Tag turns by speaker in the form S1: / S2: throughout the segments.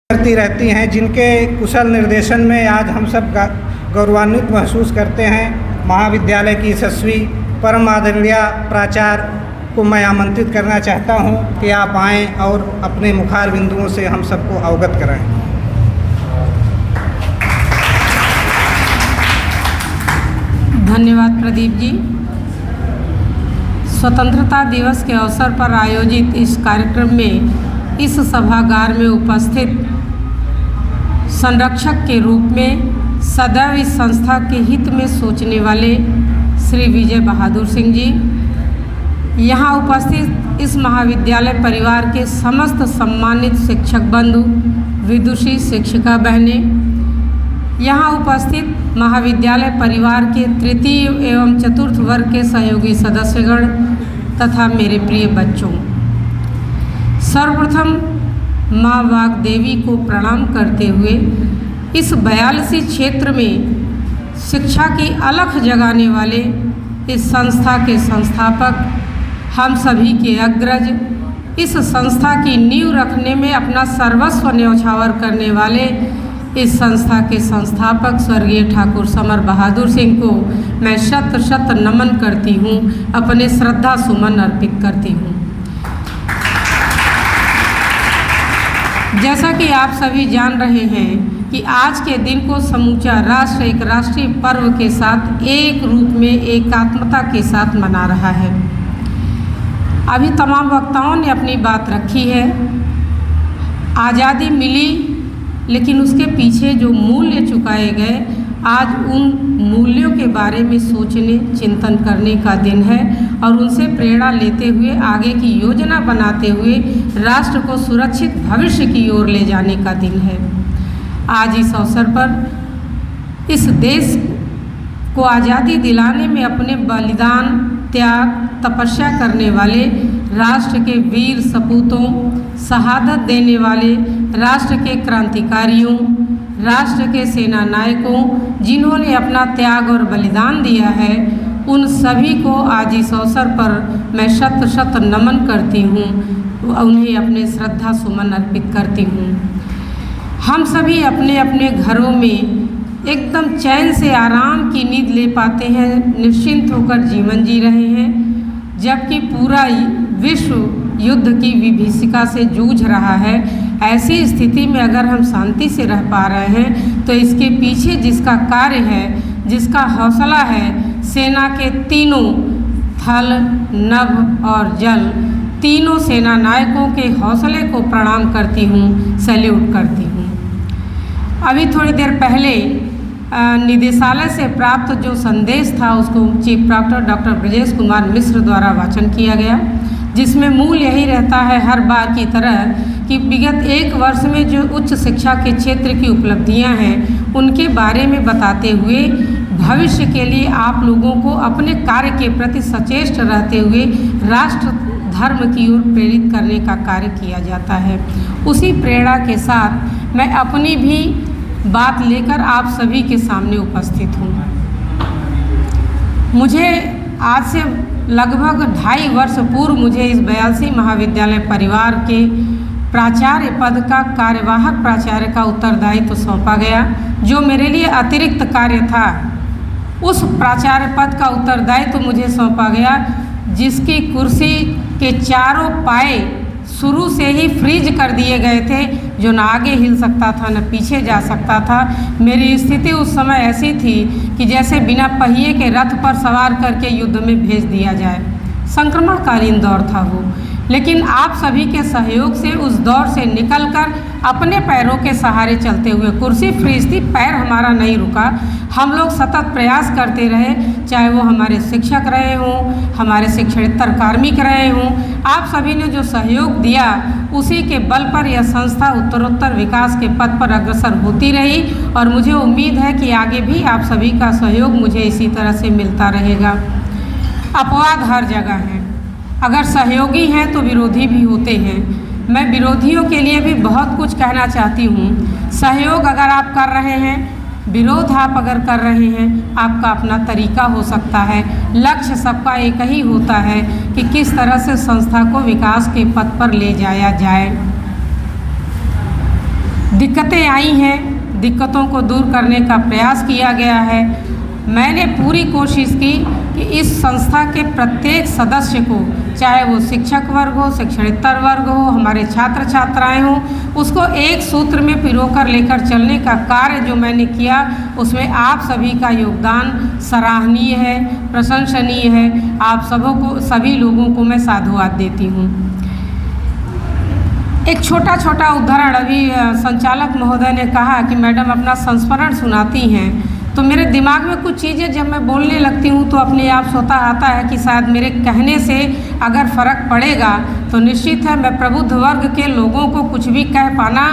S1: करती रहती हैं, जिनके कुशल निर्देशन में आज हम सब गौरवान्वित महसूस करते हैं। महाविद्यालय की यशस्वी परम आदरणीय प्राचार्य को मैं आमंत्रित करना चाहता हूं कि आप आएं और अपने मुखार बिंदुओं से हम सबको अवगत कराएं।
S2: धन्यवाद प्रदीप जी। स्वतंत्रता दिवस के अवसर पर आयोजित इस कार्यक्रम में इस सभागार में उपस्थित संरक्षक के रूप में सदैव इस संस्था के हित में सोचने वाले श्री विजय बहादुर सिंह जी, यहाँ उपस्थित इस महाविद्यालय परिवार के समस्त सम्मानित शिक्षक बंधु, विदुषी शिक्षिका बहनें, यहाँ उपस्थित महाविद्यालय परिवार के तृतीय एवं चतुर्थ वर्ग के सहयोगी सदस्यगण तथा मेरे प्रिय बच्चों, सर्वप्रथम माँ वाग्देवी को प्रणाम करते हुए इस 42 क्षेत्र में शिक्षा की अलख जगाने वाले इस संस्था के संस्थापक, हम सभी के अग्रज, इस संस्था की नींव रखने में अपना सर्वस्व न्यौछावर करने वाले इस संस्था के संस्थापक स्वर्गीय ठाकुर समर बहादुर सिंह को मैं शत शत नमन करती हूँ, अपने श्रद्धा सुमन अर्पित करती हूँ। जैसा कि आप सभी जान रहे हैं कि आज के दिन को समूचा राष्ट्र एक राष्ट्रीय पर्व के साथ एक रूप में एकात्मता के साथ मना रहा है। अभी तमाम वक्ताओं ने अपनी बात रखी है। आज़ादी मिली, लेकिन उसके पीछे जो मूल्य चुकाए गए, आज उन मूल्यों के बारे में सोचने चिंतन करने का दिन है और उनसे प्रेरणा लेते हुए आगे की योजना बनाते हुए राष्ट्र को सुरक्षित भविष्य की ओर ले जाने का दिन है। आज इस अवसर पर इस देश को आज़ादी दिलाने में अपने बलिदान, त्याग, तपस्या करने वाले राष्ट्र के वीर सपूतों, शहादत देने वाले राष्ट्र के क्रांतिकारियों, राष्ट्र के सेना नायकों, जिन्होंने अपना त्याग और बलिदान दिया है, उन सभी को आज इस अवसर पर मैं शत शत नमन करती हूँ, उन्हें अपने श्रद्धा सुमन अर्पित करती हूँ। हम सभी अपने अपने घरों में एकदम चैन से आराम की नींद ले पाते हैं, निश्चिंत होकर जीवन जी रहे हैं, जबकि पूरा विश्व युद्ध की विभीषिका से जूझ रहा है। ऐसी स्थिति में अगर हम शांति से रह पा रहे हैं तो इसके पीछे जिसका कार्य है, जिसका हौसला है, सेना के तीनों थल, नभ और जल, तीनों सेना नायकों के हौसले को प्रणाम करती हूँ, सैल्यूट करती हूँ। अभी थोड़ी देर पहले निदेशालय से प्राप्त जो संदेश था उसको chief proctor doctor Brajesh Kumar Mishra द्वारा वाचन किया गया, जिसमें मूल यही रहता है हर बार की तरह कि विगत एक वर्ष में जो उच्च शिक्षा के क्षेत्र की उपलब्धियां हैं उनके बारे में बताते हुए भविष्य के लिए आप लोगों को अपने कार्य के प्रति सचेष्ट रहते हुए राष्ट्र धर्म की ओर प्रेरित करने का कार्य किया जाता है। उसी प्रेरणा के साथ मैं अपनी भी बात लेकर आप सभी के सामने उपस्थित हूँ। मुझे आज से लगभग 2.5 वर्ष पूर्व मुझे इस 82 महाविद्यालय परिवार के प्राचार्य पद का कार्यवाहक प्राचार्य का उत्तरदायित्व सौंपा गया, जो मेरे लिए अतिरिक्त कार्य था। उस प्राचार्य पद का उत्तरदायित्व मुझे सौंपा गया, जिसकी कुर्सी के चारों पाए शुरू से ही फ्रीज कर दिए गए थे, जो न आगे हिल सकता था न पीछे जा सकता था। मेरी स्थिति उस समय ऐसी थी कि जैसे बिना पहिए के रथ पर सवार करके युद्ध में भेज दिया जाए। संक्रमणकालीन दौर था वो, लेकिन आप सभी के सहयोग से उस दौर से निकलकर अपने पैरों के सहारे चलते हुए, कुर्सी फ्रीज थी, पैर हमारा नहीं रुका, हम लोग सतत प्रयास करते रहे, चाहे वो हमारे शिक्षक रहे हों, हमारे शिक्षणेतर कार्मिक रहे हों। आप सभी ने जो सहयोग दिया उसी के बल पर यह संस्था उत्तरोत्तर विकास के पथ पर अग्रसर होती रही और मुझे उम्मीद है कि आगे भी आप सभी का सहयोग मुझे इसी तरह से मिलता रहेगा। अपवाद हर जगह हैं, अगर सहयोगी हैं तो विरोधी भी होते हैं। मैं विरोधियों के लिए भी बहुत कुछ कहना चाहती हूँ। सहयोग अगर आप कर रहे हैं, विरोध आप अगर कर रहे हैं, आपका अपना तरीका हो सकता है। लक्ष्य सबका एक ही होता है कि किस तरह से संस्था को विकास के पथ पर ले जाया जाए। दिक्कतें आई हैं, दिक्कतों को दूर करने का प्रयास किया गया है। मैंने पूरी कोशिश की कि इस संस्था के प्रत्येक सदस्य को, चाहे वो शिक्षक वर्ग हो, शिक्षणेतर वर्ग हो, हमारे छात्र छात्राएं हों, उसको एक सूत्र में पिरोकर लेकर चलने का कार्य जो मैंने किया उसमें आप सभी का योगदान सराहनीय है, प्रशंसनीय है। आप सभी लोगों को मैं साधुवाद देती हूँ। एक छोटा छोटा उदाहरण, अभी संचालक महोदय ने कहा कि मैडम अपना संस्मरण सुनाती हैं, तो मेरे दिमाग में कुछ चीज़ें जब मैं बोलने लगती हूँ तो अपने आप स्वतः आता है कि शायद मेरे कहने से अगर फ़र्क पड़ेगा तो निश्चित है मैं प्रबुद्ध वर्ग के लोगों को कुछ भी कह पाना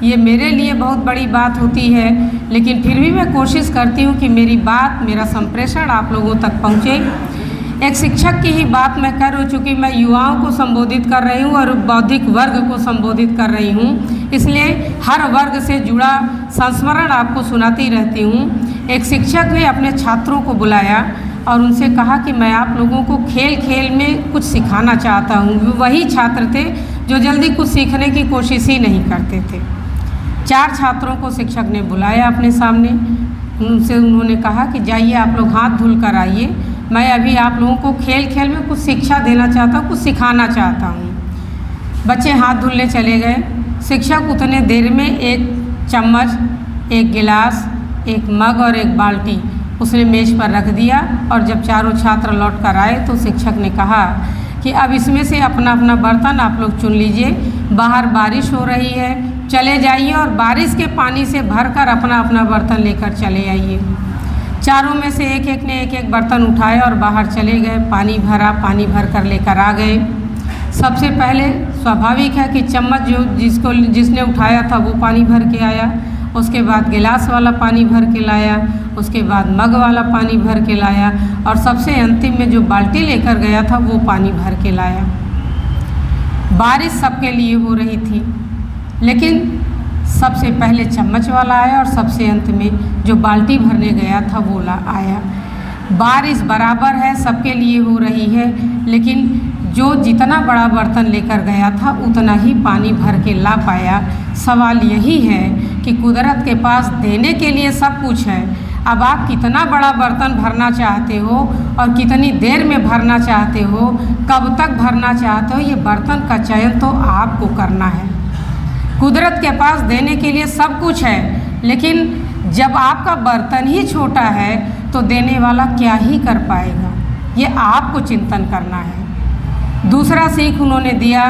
S2: ये मेरे लिए बहुत बड़ी बात होती है। लेकिन फिर भी मैं कोशिश करती हूँ कि मेरी बात, मेरा संप्रेषण आप लोगों तक पहुँचे। एक शिक्षक की ही बात मैं कर रही हूँ, चूँकि मैं युवाओं को संबोधित कर रही हूँ और बौद्धिक वर्ग को संबोधित कर रही हूँ, इसलिए हर वर्ग से जुड़ा संस्मरण आपको सुनाती रहती हूँ। एक शिक्षक ने अपने छात्रों को बुलाया और उनसे कहा कि मैं आप लोगों को खेल खेल में कुछ सिखाना चाहता हूँ। वही छात्र थे जो जल्दी कुछ सीखने की कोशिश ही नहीं करते थे। 4 छात्रों को शिक्षक ने बुलाया अपने सामने, उनसे उन्होंने कहा कि जाइए आप लोग हाथ धुल कर आइए, मैं अभी आप लोगों को खेल खेल में कुछ शिक्षा देना चाहता हूँ, कुछ सिखाना चाहता हूँ। बच्चे हाथ धुलने चले गए। शिक्षक उतने देर में एक चम्मच, एक गिलास, एक मग और एक बाल्टी उसने मेज पर रख दिया और जब चारों छात्र लौट कर आए तो शिक्षक ने कहा कि अब इसमें से अपना अपना बर्तन आप लोग चुन लीजिए, बाहर बारिश हो रही है, चले जाइए और बारिश के पानी से भरकर अपना अपना बर्तन लेकर चले आइए। चारों में से एक एक ने एक एक बर्तन उठाया और बाहर चले गए। पानी भरा, पानी भर कर लेकर आ गए। सबसे पहले स्वाभाविक है कि चम्मच जिसने उठाया था वो पानी भर के आया, उसके बाद गिलास वाला पानी भर के लाया, उसके बाद मग वाला पानी भर के लाया और सबसे अंतिम में जो बाल्टी लेकर गया था वो पानी भर के लाया। बारिश सबके लिए हो रही थी, लेकिन सबसे पहले चम्मच वाला आया और सबसे अंत में जो बाल्टी भरने गया था वो आया। बारिश बराबर है, सबके लिए हो रही है, लेकिन जो जितना बड़ा बर्तन लेकर गया था उतना ही पानी भर के ला पाया। सवाल यही है कि कुदरत के पास देने के लिए सब कुछ है, अब आप कितना बड़ा बर्तन भरना चाहते हो और कितनी देर में भरना चाहते हो, कब तक भरना चाहते हो, ये बर्तन का चयन तो आपको करना है। कुदरत के पास देने के लिए सब कुछ है, लेकिन जब आपका बर्तन ही छोटा है तो देने वाला क्या ही कर पाएगा, ये आपको चिंतन करना है। दूसरा सीख उन्होंने दिया,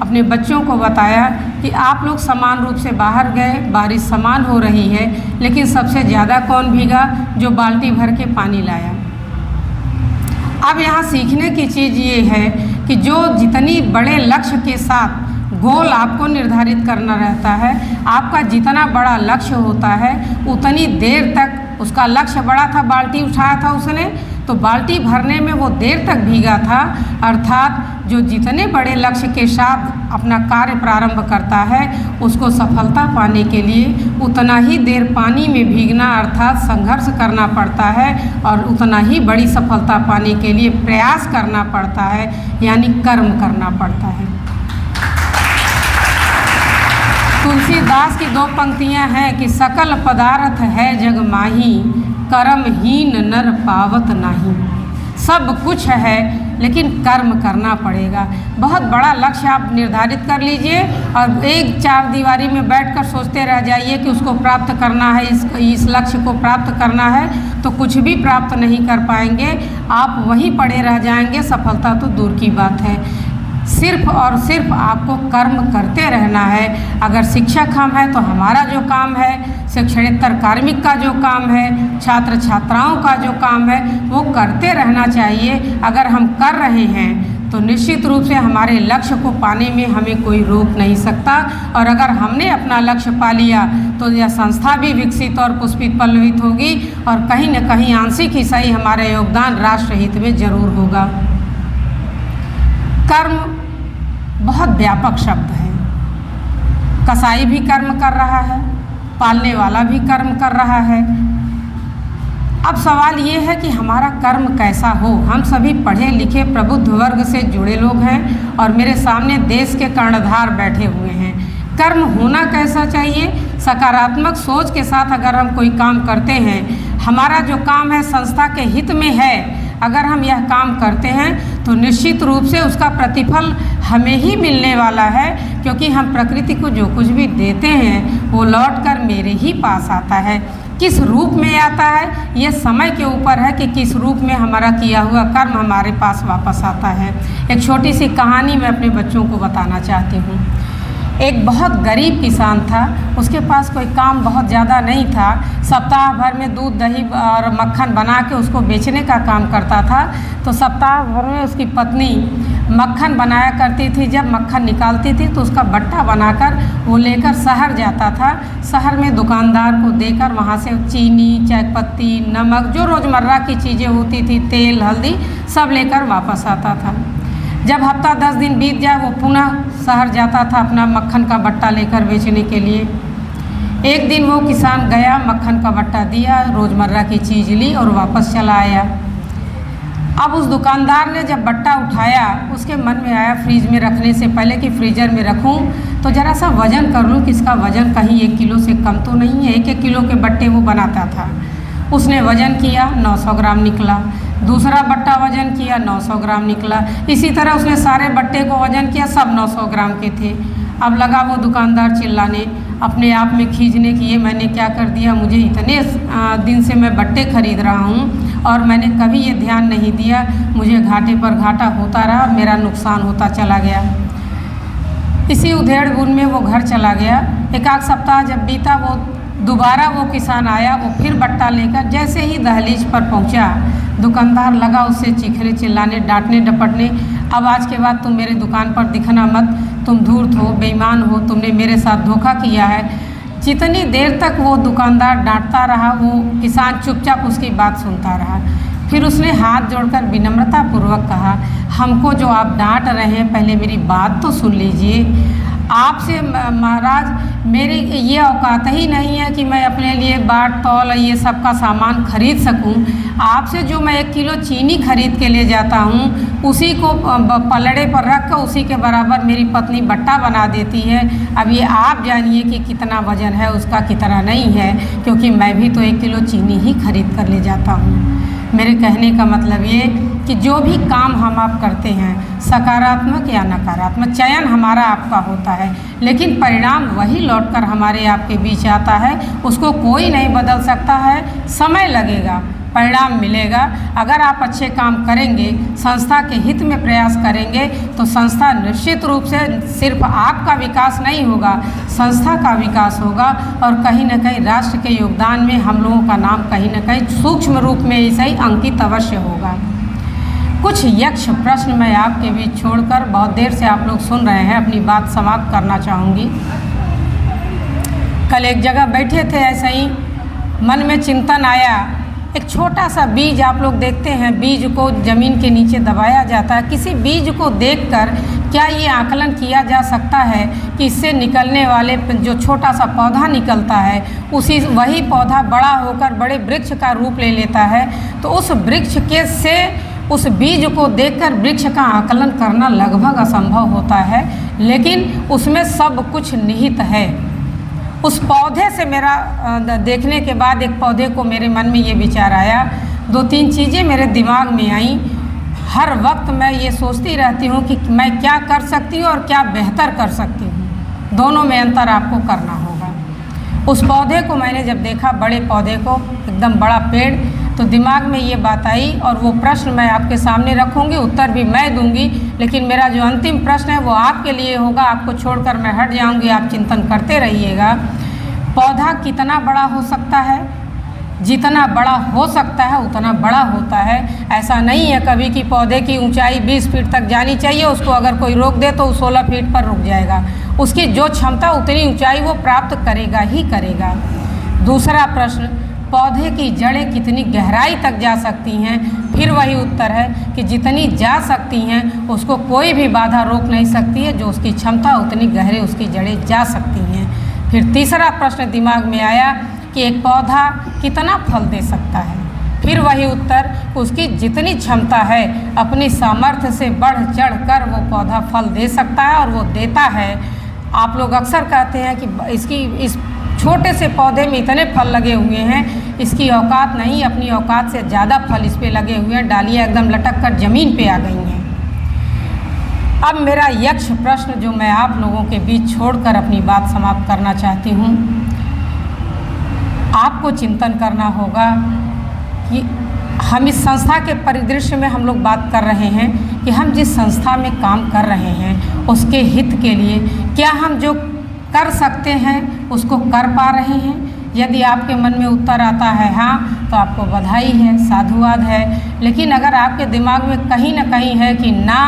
S2: अपने बच्चों को बताया कि आप लोग समान रूप से बाहर गए, बारिश समान हो रही है, लेकिन सबसे ज़्यादा कौन भीगा? जो बाल्टी भर के पानी लाया। अब यहाँ सीखने की चीज़ ये है कि जो जितनी बड़े लक्ष्य के साथ गोल आपको निर्धारित करना रहता है, आपका जितना बड़ा लक्ष्य होता है उतनी देर तक, उसका लक्ष्य बड़ा था, बाल्टी उठाया था उसने, तो बाल्टी भरने में वो देर तक भीगा था। अर्थात जो जितने बड़े लक्ष्य के साथ अपना कार्य प्रारंभ करता है उसको सफलता पाने के लिए उतना ही देर पानी में भीगना अर्थात संघर्ष करना पड़ता है और उतना ही बड़ी सफलता पाने के लिए प्रयास करना पड़ता है, यानी कर्म करना पड़ता है। तुलसीदास की 2 पंक्तियां हैं कि सकल पदार्थ है जग माही, कर्महीन नर पावत नाही। सब कुछ है लेकिन कर्म करना पड़ेगा। बहुत बड़ा लक्ष्य आप निर्धारित कर लीजिए और एक 4 दीवारी में बैठकर सोचते रह जाइए कि उसको प्राप्त करना है, इस लक्ष्य को प्राप्त करना है, तो कुछ भी प्राप्त नहीं कर पाएंगे, आप वहीं पड़े रह जाएंगे, सफलता तो दूर की बात है। सिर्फ और सिर्फ आपको कर्म करते रहना है। अगर शिक्षक हम हैं तो हमारा जो काम है, शिक्षणेतर कार्मिक का जो काम है, छात्र छात्राओं का जो काम है, वो करते रहना चाहिए। अगर हम कर रहे हैं तो निश्चित रूप से हमारे लक्ष्य को पाने में हमें कोई रोक नहीं सकता। और अगर हमने अपना लक्ष्य पा लिया तो यह संस्था भी विकसित और पुष्पित पल्लवित होगी और कहीं न कहीं आंशिक ही सही हमारा योगदान राष्ट्र हित में जरूर होगा। कर्म बहुत व्यापक शब्द है। कसाई भी कर्म कर रहा है, पालने वाला भी कर्म कर रहा है। अब सवाल ये है कि हमारा कर्म कैसा हो। हम सभी पढ़े लिखे प्रबुद्ध वर्ग से जुड़े लोग हैं और मेरे सामने देश के कर्णधार बैठे हुए हैं। कर्म होना कैसा चाहिए? सकारात्मक सोच के साथ अगर हम कोई काम करते हैं, हमारा जो काम है संस्था के हित में है, अगर हम यह काम करते हैं तो निश्चित रूप से उसका प्रतिफल हमें ही मिलने वाला है, क्योंकि हम प्रकृति को जो कुछ भी देते हैं वो लौट कर मेरे ही पास आता है। किस रूप में आता है ये समय के ऊपर है कि किस रूप में हमारा किया हुआ कर्म हमारे पास वापस आता है। एक छोटी सी कहानी मैं अपने बच्चों को बताना चाहती हूँ। एक बहुत गरीब किसान था, उसके पास कोई काम बहुत ज़्यादा नहीं था। सप्ताह भर में दूध दही और मक्खन बना के उसको बेचने का काम करता था। तो सप्ताह भर में उसकी पत्नी मक्खन बनाया करती थी। जब मक्खन निकालती थी तो उसका बट्टा बनाकर वो लेकर शहर जाता था। शहर में दुकानदार को देकर वहाँ से चीनी, चाय पत्ती, नमक, जो रोज़मर्रा की चीज़ें होती थी, तेल, हल्दी, सब लेकर वापस आता था। जब हफ्ता 10 दिन बीत जाए वो पुनः शहर जाता था अपना मक्खन का बट्टा लेकर बेचने के लिए। एक दिन वो किसान गया, मक्खन का बट्टा दिया, रोज़मर्रा की चीज़ ली और वापस चला आया। अब उस दुकानदार ने जब बट्टा उठाया, उसके मन में आया फ्रीज में रखने से पहले कि फ्रीजर में रखूं तो ज़रा सा वज़न कर लूं कि इसका वज़न कहीं 1 किलो से कम तो नहीं है। 1-1 किलो के बट्टे वो बनाता था। उसने वज़न किया, 900 ग्राम निकला। दूसरा बट्टा वज़न किया, 900 ग्राम निकला। इसी तरह उसने सारे बट्टे को वज़न किया, सब 900 ग्राम के थे। अब लगा वो दुकानदार चिल्लाने, अपने आप में खींचने की, ये मैंने क्या कर दिया, मुझे इतने दिन से मैं बट्टे खरीद रहा हूँ और मैंने कभी ये ध्यान नहीं दिया, मुझे घाटे पर घाटा होता रहा, मेरा नुकसान होता चला गया। इसी उधेड़ बुन में वो घर चला गया। 1 सप्ताह जब बीता, वो दोबारा वो किसान आया, वो फिर बट्टा लेकर। जैसे ही दहलीज पर पहुंचा, दुकानदार लगा उससे चीखने चिल्लाने, डांटने डपटने, अब आज के बाद तुम मेरे दुकान पर दिखना मत, तुम धूर्त हो, बेईमान हो, तुमने मेरे साथ धोखा किया है। जितनी देर तक वो दुकानदार डांटता रहा, वो किसान चुपचाप उसकी बात सुनता रहा। फिर उसने हाथ जोड़कर विनम्रतापूर्वक कहा, हमको जो आप डांट रहे हैं, पहले मेरी बात तो सुन लीजिए। आपसे महाराज मेरी ये औकात ही नहीं है कि मैं अपने लिए बाट तौल ये सब का सामान खरीद सकूं। आपसे जो मैं 1 किलो चीनी खरीद के ले जाता हूं, उसी को पलड़े पर रख कर उसी के बराबर मेरी पत्नी बट्टा बना देती है। अब ये आप जानिए कि कितना वज़न है उसका, कितना नहीं है, क्योंकि मैं भी तो 1 किलो चीनी ही खरीद कर ले जाता हूँ। मेरे कहने का मतलब ये कि जो भी काम हम आप करते हैं, सकारात्मक या नकारात्मक, चयन हमारा आपका होता है, लेकिन परिणाम वही लौटकर हमारे आपके बीच आता है। उसको कोई नहीं बदल सकता है, समय लगेगा, परिणाम मिलेगा। अगर आप अच्छे काम करेंगे, संस्था के हित में प्रयास करेंगे, तो संस्था निश्चित रूप से सिर्फ आपका विकास नहीं होगा, संस्था का विकास होगा और कहीं न कहीं राष्ट्र के योगदान में हम लोगों का नाम कहीं न कहीं सूक्ष्म रूप में ही सही अंकित अवश्य होगा। कुछ यक्ष प्रश्न मैं आपके बीच छोड़कर, बहुत देर से आप लोग सुन रहे हैं, अपनी बात समाप्त करना चाहूँगी। कल एक जगह बैठे थे, ऐसे ही मन में चिंतन आया। एक छोटा सा बीज, आप लोग देखते हैं बीज को ज़मीन के नीचे दबाया जाता है। किसी बीज को देखकर क्या ये आकलन किया जा सकता है कि इससे निकलने वाले जो छोटा सा पौधा निकलता है, वही पौधा बड़ा होकर बड़े वृक्ष का रूप ले लेता है? तो उस वृक्ष के से उस बीज को देखकर वृक्ष का आकलन करना लगभग असंभव होता है, लेकिन उसमें सब कुछ निहित है। उस पौधे से मेरा देखने के बाद एक पौधे को मेरे मन में ये विचार आया, 2-3 चीज़ें मेरे दिमाग में आईं। हर वक्त मैं ये सोचती रहती हूँ कि मैं क्या कर सकती हूँ और क्या बेहतर कर सकती हूँ, दोनों में अंतर आपको करना होगा। उस पौधे को मैंने जब देखा, बड़े पौधे को, एकदम बड़ा पेड़, तो दिमाग में ये बात आई और वो प्रश्न मैं आपके सामने रखूँगी, उत्तर भी मैं दूंगी, लेकिन मेरा जो अंतिम प्रश्न है वो आपके लिए होगा। आपको छोड़कर मैं हट जाऊंगी, आप चिंतन करते रहिएगा। पौधा कितना बड़ा हो सकता है? जितना बड़ा हो सकता है उतना बड़ा होता है। ऐसा नहीं है कभी कि पौधे की ऊंचाई 20 फीट तक जानी चाहिए, उसको अगर कोई रोक दे तो वो 16 फीट पर रुक जाएगा। उसकी जो क्षमता उतनी ऊंचाई वो प्राप्त करेगा ही करेगा। दूसरा प्रश्न, पौधे की जड़ें कितनी गहराई तक जा सकती हैं? फिर वही उत्तर है कि जितनी जा सकती हैं उसको कोई भी बाधा रोक नहीं सकती है, जो उसकी क्षमता उतनी गहरे उसकी जड़ें जा सकती हैं। फिर तीसरा प्रश्न दिमाग में आया कि एक पौधा कितना फल दे सकता है? फिर वही उत्तर, उसकी जितनी क्षमता है अपनी सामर्थ्य से बढ़ चढ़ कर वो पौधा फल दे सकता है और वो देता है। आप लोग अक्सर कहते हैं कि इस छोटे से पौधे में इतने फल लगे हुए हैं, इसकी औकात नहीं, अपनी औकात से ज़्यादा फल इस पे लगे हुए हैं, डालियाँ एकदम लटक कर ज़मीन पे आ गई हैं। अब मेरा यक्ष प्रश्न जो मैं आप लोगों के बीच छोड़कर अपनी बात समाप्त करना चाहती हूँ, आपको चिंतन करना होगा कि हम इस संस्था के परिदृश्य में हम लोग बात कर रहे हैं कि हम जिस संस्था में काम कर रहे हैं उसके हित के लिए क्या हम जो कर सकते हैं उसको कर पा रहे हैं। यदि आपके मन में उत्तर आता है हाँ, तो आपको बधाई है, साधुवाद है। लेकिन अगर आपके दिमाग में कहीं ना कहीं है कि ना,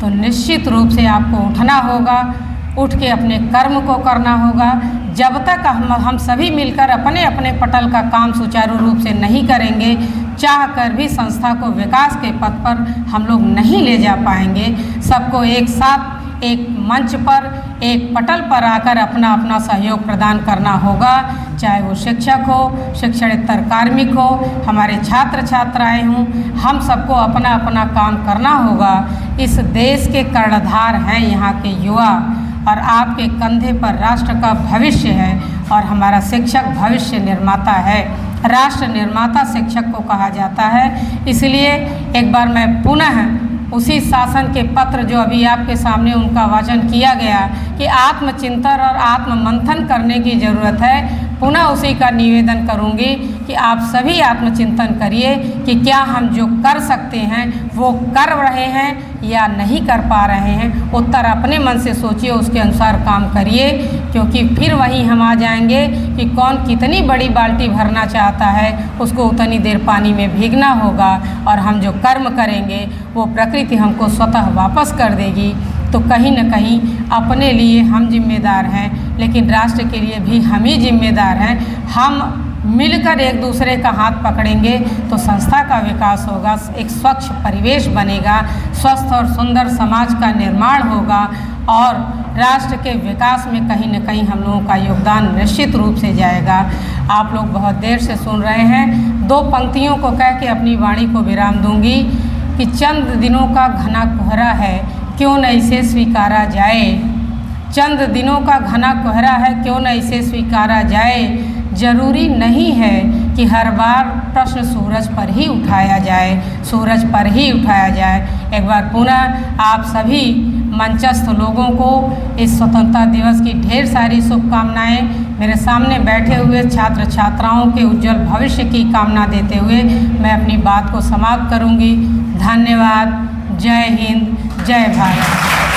S2: तो निश्चित रूप से आपको उठना होगा, उठ के अपने कर्म को करना होगा। जब तक हम सभी मिलकर अपने अपने पटल का काम सुचारू रूप से नहीं करेंगे, चाह कर भी संस्था को विकास के पथ पर हम लोग नहीं ले जा पाएंगे। सबको एक साथ एक मंच पर, एक पटल पर आकर अपना अपना सहयोग प्रदान करना होगा, चाहे वो शिक्षक हो, शिक्षणेतर कार्मिक हो, हमारे छात्र छात्राएं हों, हम सबको अपना अपना काम करना होगा। इस देश के कर्णधार हैं यहाँ के युवा, और आपके कंधे पर राष्ट्र का भविष्य है, और हमारा शिक्षक भविष्य निर्माता है। राष्ट्र निर्माता शिक्षक को कहा जाता है। इसलिए एक बार मैं पुनः उसी शासन के पत्र जो अभी आपके सामने उनका वाचन किया गया कि आत्मचिंतन और आत्ममंथन करने की ज़रूरत है, पुनः उसी का निवेदन करूंगी कि आप सभी आत्मचिंतन करिए कि क्या हम जो कर सकते हैं वो कर रहे हैं या नहीं कर पा रहे हैं। उत्तर अपने मन से सोचिए, उसके अनुसार काम करिए, क्योंकि फिर वहीं हम आ जाएंगे कि कौन कितनी बड़ी बाल्टी भरना चाहता है, उसको उतनी देर पानी में भीगना होगा, और हम जो कर्म करेंगे वो प्रकृति हमको स्वतः वापस कर देगी। तो कहीं न कहीं अपने लिए हम जिम्मेदार हैं, लेकिन राष्ट्र के लिए भी हम ही जिम्मेदार हैं। हम मिलकर एक दूसरे का हाथ पकड़ेंगे तो संस्था का विकास होगा, एक स्वच्छ परिवेश बनेगा, स्वस्थ और सुंदर समाज का निर्माण होगा, और राष्ट्र के विकास में कहीं न कहीं हम लोगों का योगदान निश्चित रूप से जाएगा। आप लोग बहुत देर से सुन रहे हैं, दो पंक्तियों को कह के अपनी वाणी को विराम दूंगी कि चंद दिनों का घना कोहरा है, क्यों न इसे स्वीकारा जाए। चंद दिनों का घना कोहरा है, क्यों न इसे स्वीकारा जाए। जरूरी नहीं है कि हर बार प्रश्न सूरज पर ही उठाया जाए, सूरज पर ही उठाया जाए। एक बार पुनः आप सभी मंचस्थ लोगों को इस स्वतंत्रता दिवस की ढेर सारी शुभकामनाएं। मेरे सामने बैठे हुए छात्र छात्राओं के उज्जवल भविष्य की कामना देते हुए मैं अपनी बात को समाप्त करूंगी। धन्यवाद। जय हिंद, जय भारत।